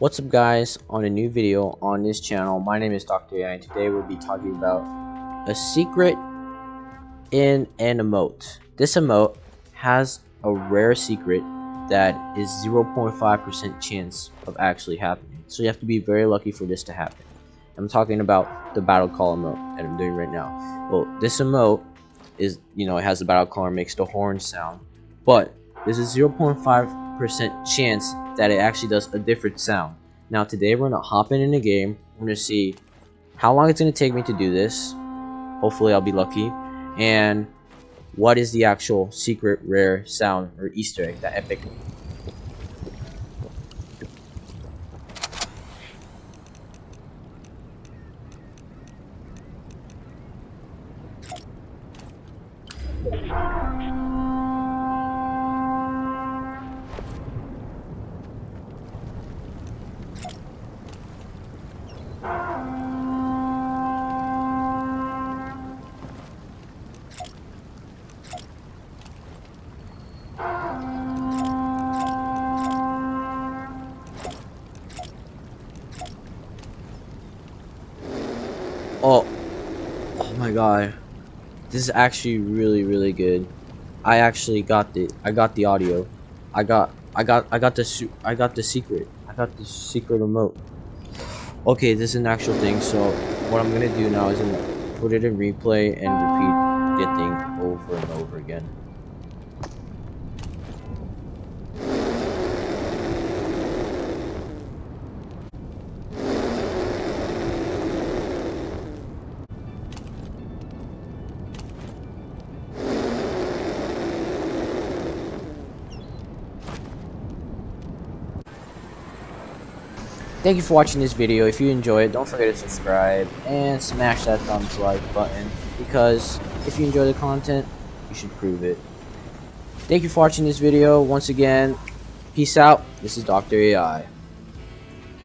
What's up guys, on a new video on this channel. My name is Dr. AI and today we'll be talking about a secret in an emote. This emote has a rare secret that is 0.5% chance of actually happening. So you have to be very lucky for this to happen. I'm talking about the battle call emote that I'm doing right now. Well, this emote is, it has the battle call and makes the horn sound, but there's a 0.5% chance that it actually does a different sound. Now today we're gonna hop in the game. We're gonna see how long it's gonna take me to do this. Hopefully I'll be lucky. And what is the actual secret rare sound or Easter egg, that epic. Oh, oh my god. This is actually really good. I actually got the audio. I got the secret. I got the secret remote. Okay, this is an actual thing. So what I'm gonna do now is I'm gonna put it in replay and repeat the thing over and over again. Thank you for watching this video. If you enjoy it, don't forget to subscribe and smash that thumbs like button, because if you enjoy the content, you should prove it. Thank you for watching this video. Once again, peace out. This is Dr. AI.